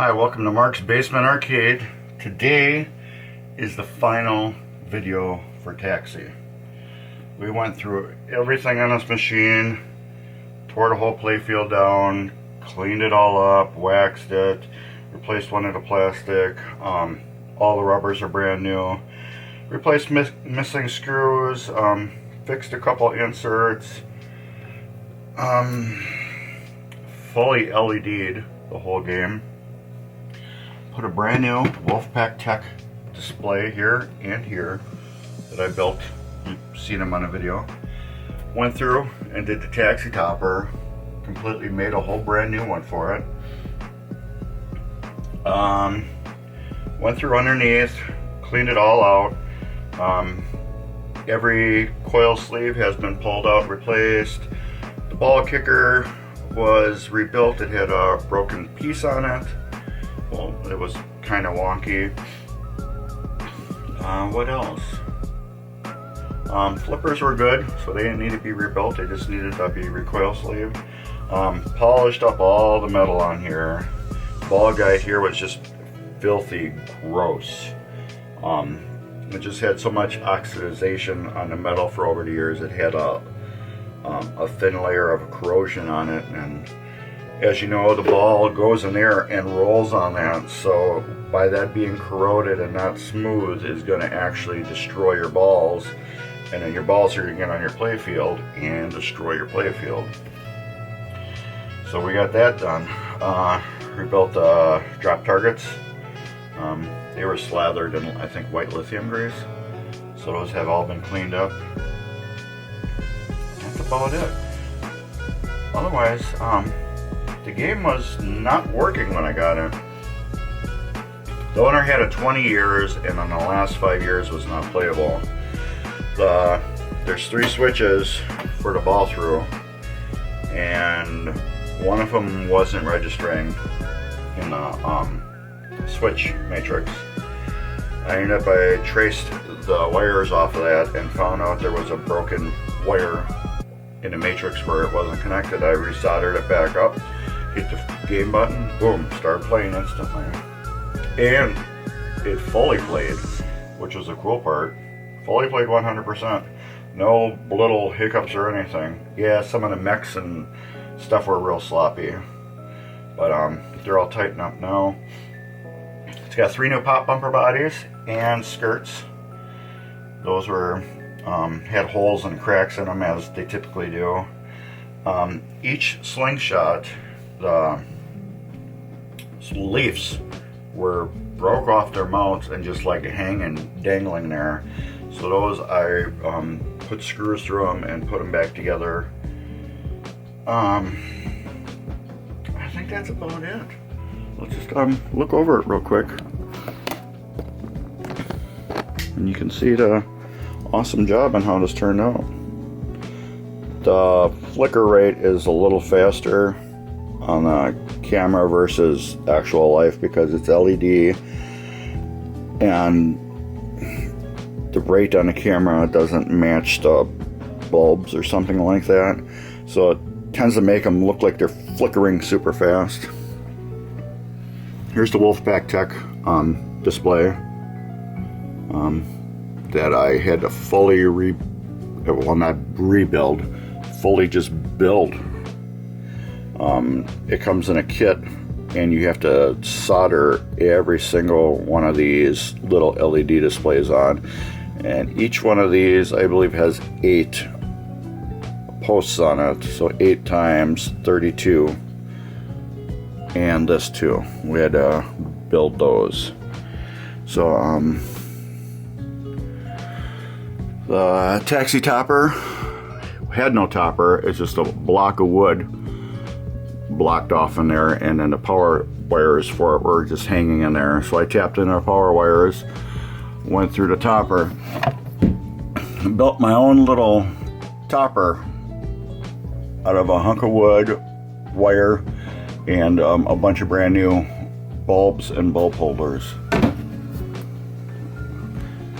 Hi, welcome to Mark's Basement Arcade. Today is the final video for Taxi. We went through everything on this machine, tore the whole playfield down, cleaned it all up, waxed it, replaced one of the plastic, all the rubbers are brand new, replaced missing screws, fixed a couple inserts, fully LED'd the whole game. Put a brand new Wolfpack Tech display here and here that I built. You've seen them on a video. Went through and did the taxi topper. Completely made a whole brand new one for it. Went through underneath, cleaned it all out. Every coil sleeve has been pulled out, replaced. The ball kicker was rebuilt. It had a broken piece on it. Well, it was kind of wonky. What else? Flippers were good, so they didn't need to be rebuilt. They just needed to be recoil sleeved. Polished up all the metal on here. Ball guide here was just filthy gross. It just had so much oxidization on the metal for over the years. It had a thin layer of corrosion on it, and as you know, the ball goes in there and rolls on that, so by that being corroded and not smooth is going to actually destroy your balls, and then your balls are going to get on your playfield and destroy your playfield. So we got that done. Rebuilt drop targets. They were slathered in, I think, white lithium grease, so those have all been cleaned up. That's about it. Otherwise, the game was not working when I got it. The owner had it 20 years, and in the last 5 years was not playable. There's 3 switches for the ball through, and one of them wasn't registering in the switch matrix. I traced the wires off of that and found out there was a broken wire in the matrix where it wasn't connected. I resoldered it back up, hit the game button, boom, started playing instantly. And it fully played, which was the cool part. Fully played 100%. No little hiccups or anything. Yeah, some of the mechs and stuff were real sloppy, but they're all tightened up now. It's got 3 new pop bumper bodies and skirts. Those were had holes and cracks in them, as they typically do. Each slingshot, the leaves were broke off their mounts and just like hanging, dangling there. So those I put screws through them and put them back together. I think that's about it. Let's just look over it real quick, and you can see the awesome job on how this turned out. The flicker rate is a little faster on the camera versus actual life because it's LED, and the rate on the camera doesn't match the bulbs or something like that, so it tends to make them look like they're flickering super fast. Here's the Wolfpack Tech display that I had to fully fully just build. It comes in a kit, and you have to solder every single one of these little LED displays on, and each one of these I believe has 8 posts on it, so 8 times 32, and this too. We had to build those. So the taxi topper had no topper. It's just a block of wood blocked off in there, and then the power wires for it were just hanging in there. So I tapped in our power wires, went through the topper, built my own little topper out of a hunk of wood, wire, and a bunch of brand new bulbs and bulb holders.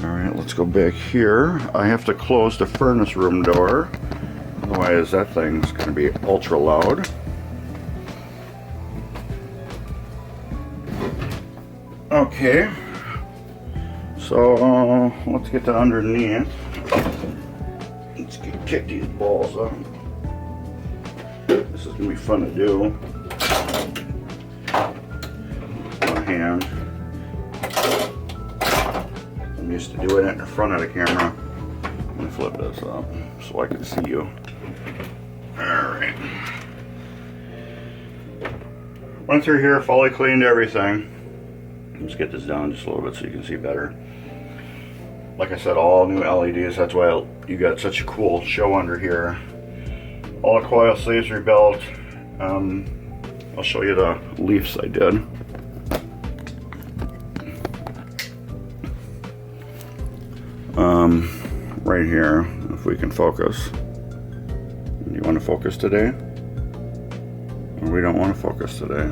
Alright, let's go back here. I have to close the furnace room door, otherwise that thing's going to be ultra loud. Okay, so let's get to underneath. Let's kick these balls up. This is gonna be fun to do. One hand. I'm used to doing it in the front of the camera. I'm gonna flip this up so I can see you. Alright. Went through here, fully cleaned everything. Let's get this down just a little bit so you can see better. Like I said, all new LEDs, that's why you got such a cool show under here. All the coil sleeves rebuilt. I'll show you the leafs I did. Right here, if we can focus. You want to focus today? Or we don't want to focus today?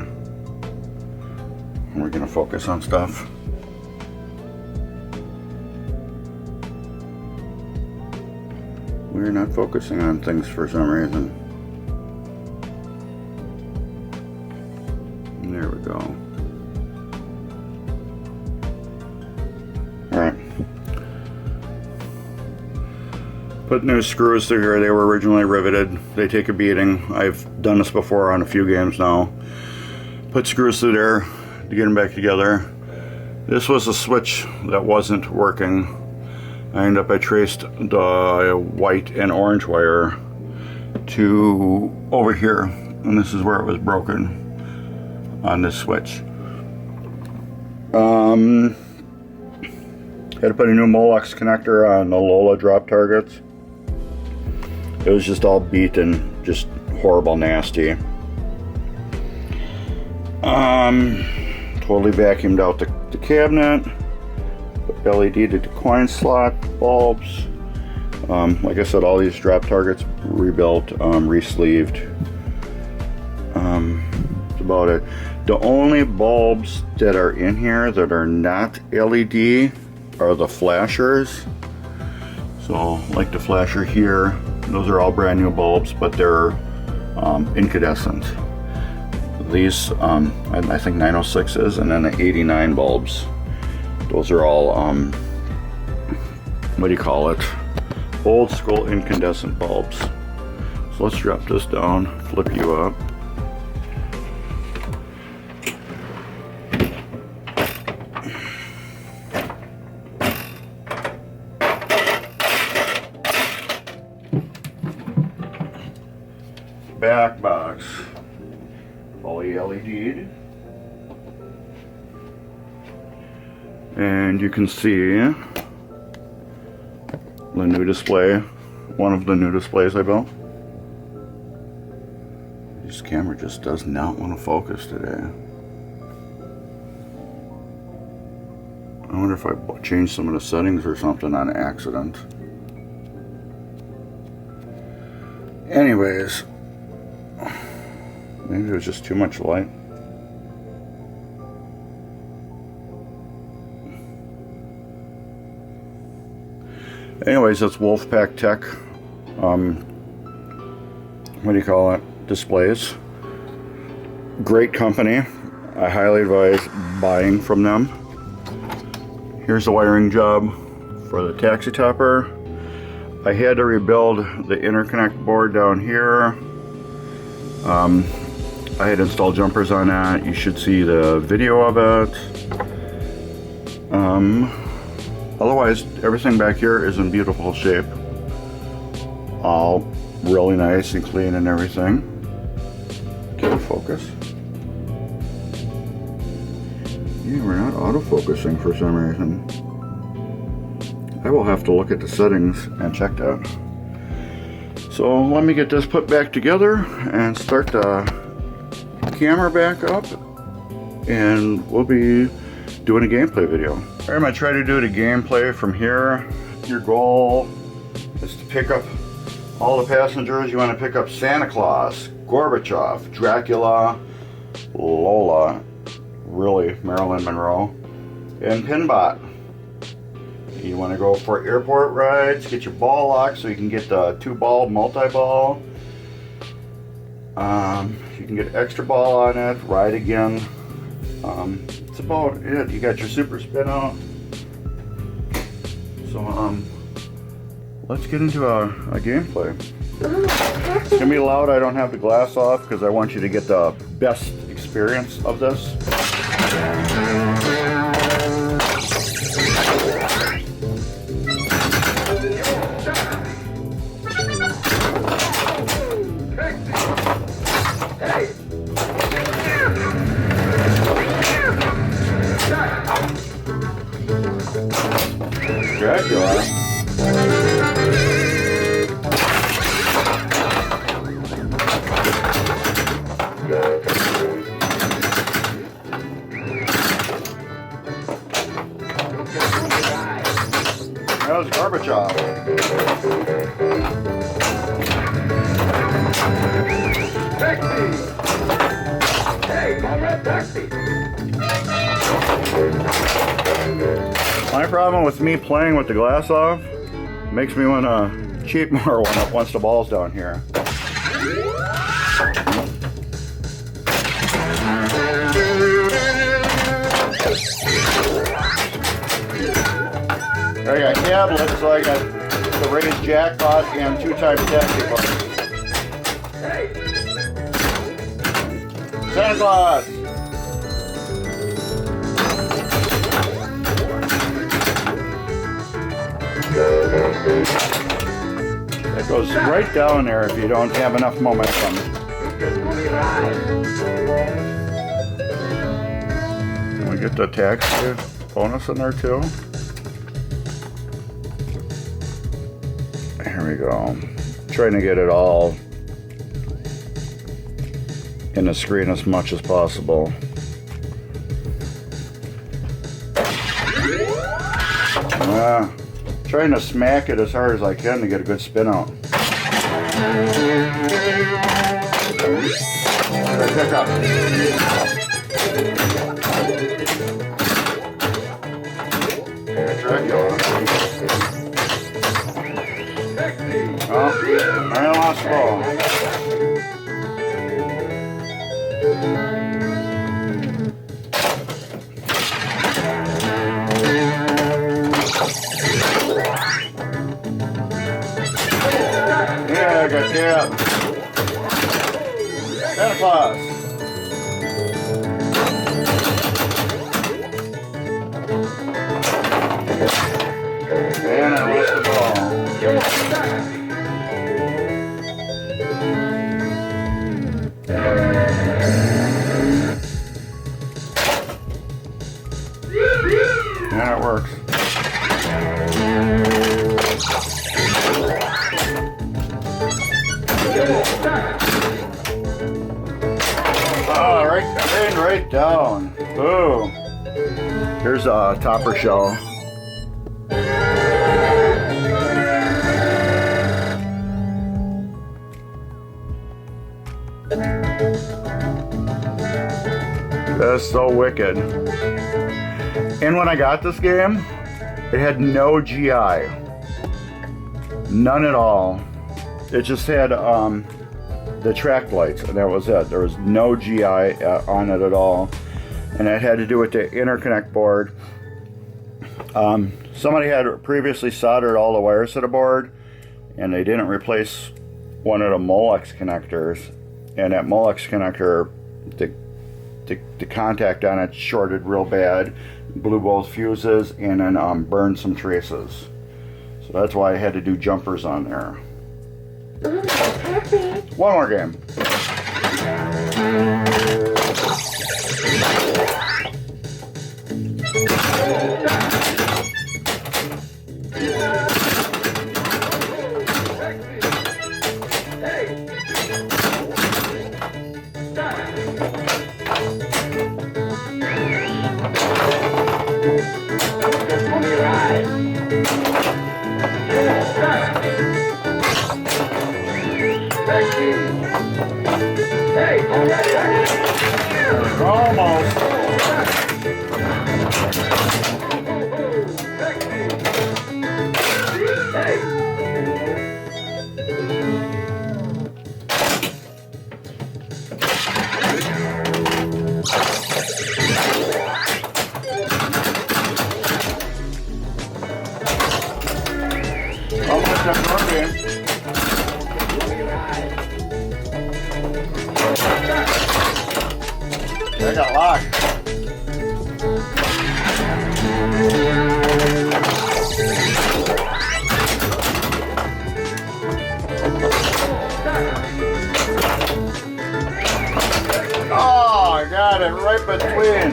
We're going to focus on stuff. We're not focusing on things for some reason. There we go. Alright. Put new screws through here. They were originally riveted. They take a beating. I've done this before on a few games now. Put screws through there to get them back together. This was a switch that wasn't working. I traced the white and orange wire to over here, and this is where it was broken on this switch. Had to put a new Molex connector on the Lola drop targets. It was just all beat and just horrible, nasty. Totally vacuumed out the cabinet. LED to the coin slot bulbs. Like I said, all these drop targets rebuilt, re-sleeved. That's about it. The only bulbs that are in here that are not LED are the flashers. So, like the flasher here, those are all brand new bulbs, but they're incandescent. These, I think 906s, and then the 89 bulbs. Those are all, what do you call it? Old school incandescent bulbs. So let's drop this down, flip you up. Back box, fully LED'd. And you can see the new display, one of the new displays I built. This camera just does not want to focus today. I wonder if I changed some of the settings or something on accident. Anyways, maybe it was just too much light. Anyways, that's Wolfpack Tech, what do you call it, displays. Great company. I highly advise buying from them. Here's the wiring job for the taxi topper. I had to rebuild the interconnect board down here. I had installed jumpers on that. You should see the video of it. Otherwise, everything back here is in beautiful shape. All really nice and clean and everything. Can you focus? Yeah, we're not autofocusing for some reason. I will have to look at the settings and check that. So let me get this put back together and start the camera back up, and we'll be doing a gameplay video. Alright, I'm going to try to do the gameplay from here. Your goal is to pick up all the passengers. You want to pick up Santa Claus, Gorbachev, Dracula, Lola, really Marilyn Monroe, and Pinball. You want to go for airport rides, get your ball locked so you can get the 2-ball multi-ball. You can get extra ball on it, ride again. It's about it. You got your super spin out. So let's get into a gameplay. It's gonna be loud. I don't have the glass off because I want you to get the best experience of this. Dracula. That was garbage off. Taxi! Hey, comrade, taxi! My problem with me playing with the glass off makes me want to cheat more once the ball's down here. I got tablets, so I got the raised jackpot and 2-time taxi buttons. Santa Claus! That goes right down there if you don't have enough momentum. We get the tax bonus in there too. Here we go. Trying to get it all in the screen as much as possible. Trying to smack it as hard as I can to get a good spin out. Pick up. Dracula. Oh, I lost the ball. Yeah, I got tapped. Santa Claus. And I lost the ball. Yeah, it works. Oh, right down. Ooh. Here's a topper shell. That's so wicked. And when I got this game, it had no GI. None at all. It just had the track lights, and that was it. There was no GI on it at all. And that had to do with the interconnect board. Somebody had previously soldered all the wires to the board, and they didn't replace one of the Molex connectors. And that Molex connector, the contact on it shorted real bad, blew both fuses, and then burned some traces. So that's why I had to do jumpers on there. One more game. Almost. I got locked. Oh, I got it right between.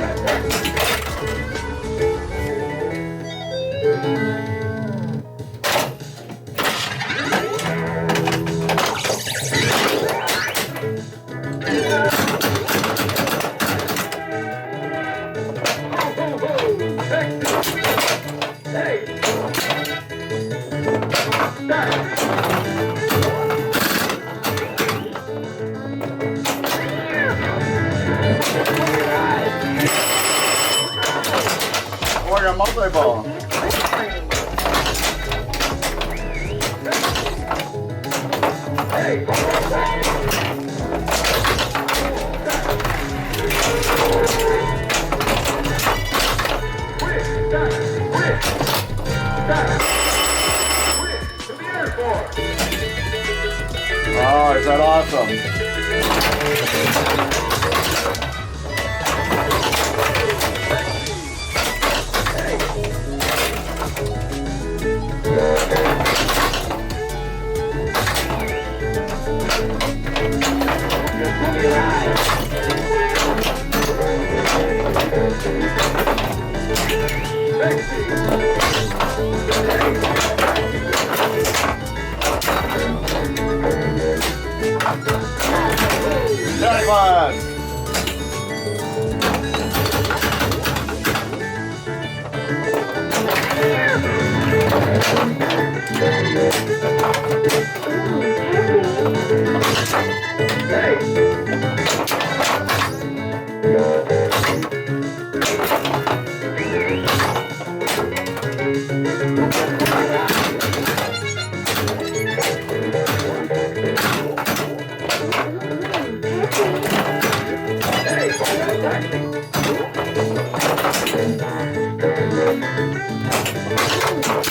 Oh, I got multi-ball. Oh, is that awesome? Santa Claus!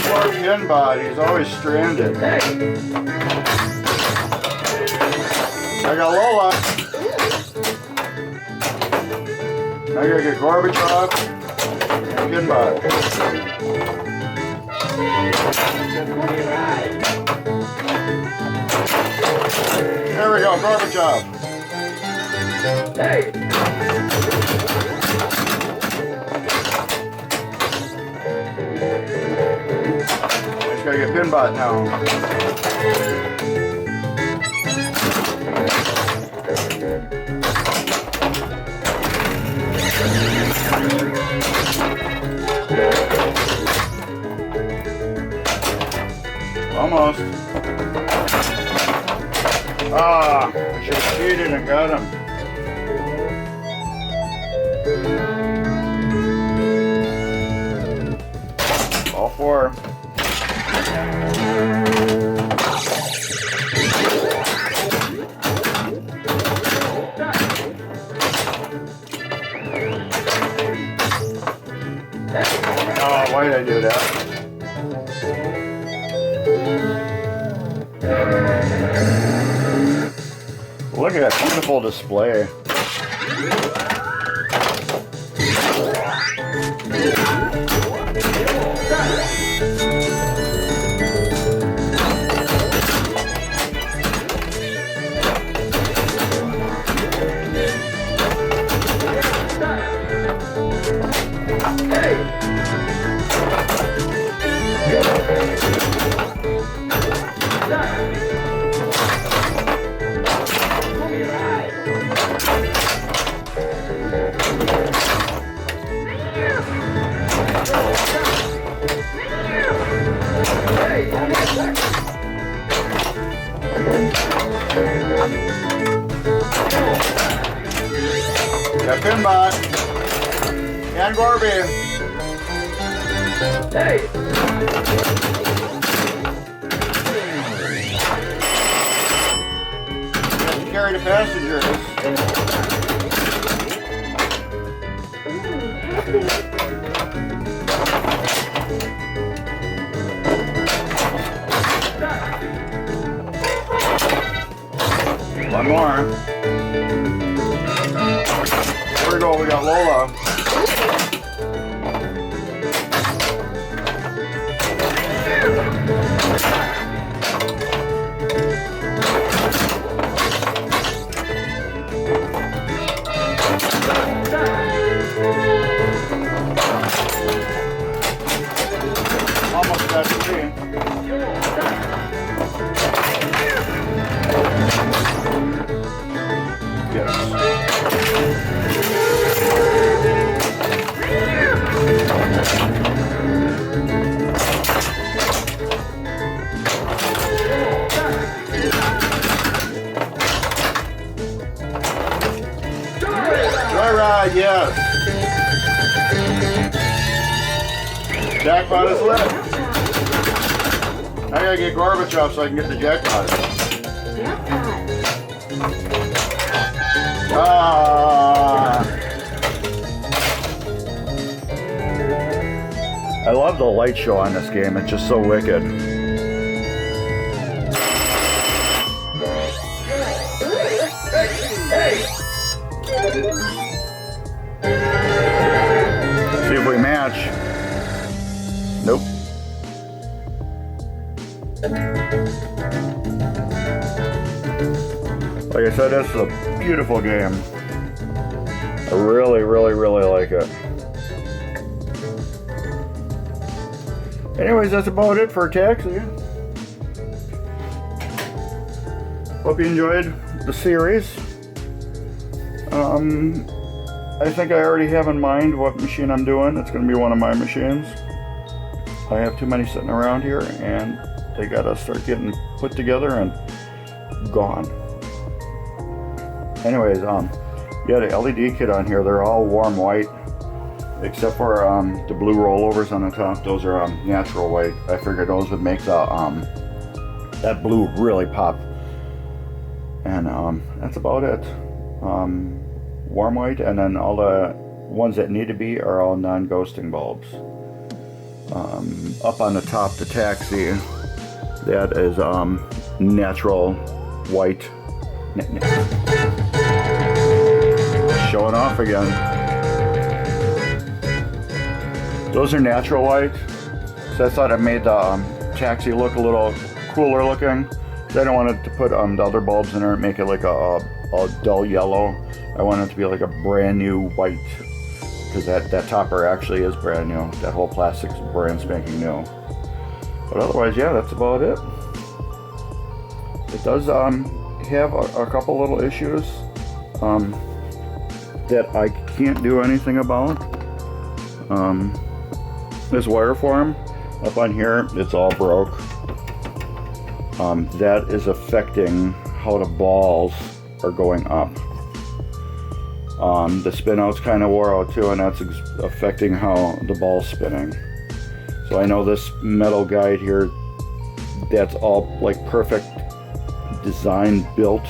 Poor Pinball, he's always stranded. I got Lola. I gotta get Gorbachev and Pinball. There we go, Gorbachev. Hey! Just gotta get Pinball now. Almost. Ah, I should have cheated and got him. All four. Oh, why did I do that? Look at that beautiful display. Got Pinball and Gorby. Hey! Got to carry the passengers. One more. Here we go, we got Lola. Almost got to see. Joyride, yes. Jackpot is lit. I gotta get Gorbachev so I can get the jackpot. Ah. I love the light show on this game. It's just so wicked. See if we match. Nope. Like I said, this is a beautiful game. I really, really, really like it. Anyways, that's about it for Taxi. Hope you enjoyed the series. I think I already have in mind what machine I'm doing. It's going to be one of my machines. I have too many sitting around here, and they got to start getting put together and gone. Anyways, yeah, the LED kit on here, they're all warm white, except for the blue rollovers on the top. Those are natural white. I figured those would make the that blue really pop. And that's about it. Warm white, and then all the ones that need to be are all non-ghosting bulbs. Up on the top, the Taxi, that is natural white. Showing off again. Those are natural white. So I thought it made the Taxi look a little cooler looking. So I don't want it to put the other bulbs in there and make it like a dull yellow. I want it to be like a brand new white, because that topper actually is brand new. That whole plastic's brand spanking new. But otherwise, yeah, that's about it. It does have a couple little issues that I can't do anything about. This wire form up on here, it's all broke. That is affecting how the balls are going up. The spin out's kind of wore out too, and that's affecting how the ball's spinning. So I know this metal guide here, that's all like perfect design built,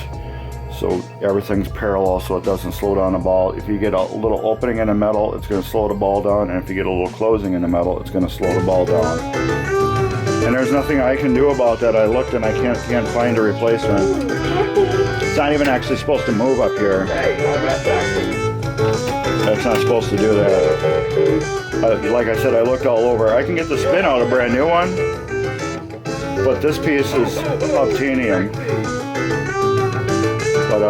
so everything's parallel so it doesn't slow down the ball. If you get a little opening in the metal, it's going to slow the ball down, and if you get a little closing in the metal, it's going to slow the ball down. And there's nothing I can do about that. I looked and I can't find a replacement. It's not even actually supposed to move up here. That's not supposed to do that. Like I said, I looked all over. I can get the spin out, a brand new one, but this piece is obtainium. But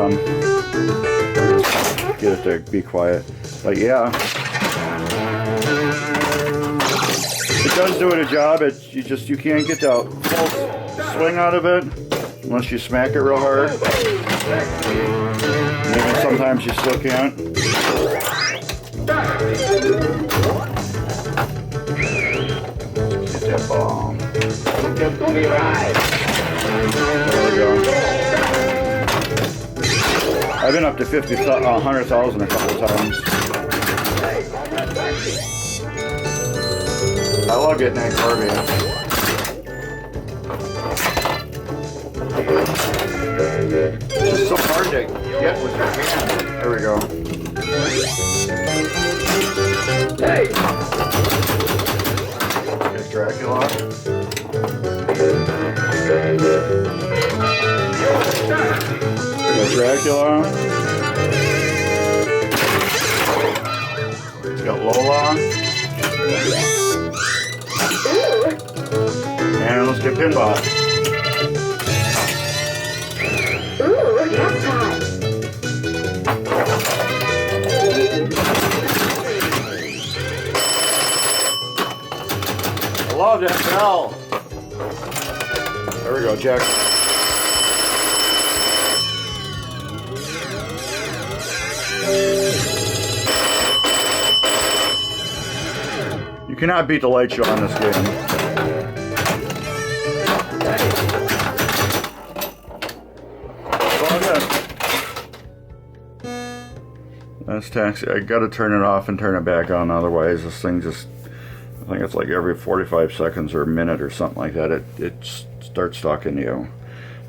get it to be quiet. But yeah, it does do it a job. You can't get the full swing out of it unless you smack it real hard. And even sometimes you still can't. Get that ball. There we go. I've been up to 100,000 a couple of times. I love getting that Kirby. It's just so hard to get with your hand. There we go. Hey! There's Dracula. There's Dracula. got Lola. And let's get Pinball. Ooh, nap time. I love that bell. There we go, Jack. You cannot beat the light show on this game. That's taxi. I gotta turn it off and turn it back on, otherwise this thing just, I think it's like every 45 seconds or a minute or something like that, it starts talking to you.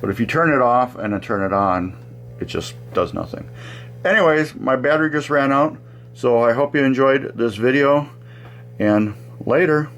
But if you turn it off and then turn it on, it just does nothing. Anyways, my battery just ran out, so I hope you enjoyed this video, and later.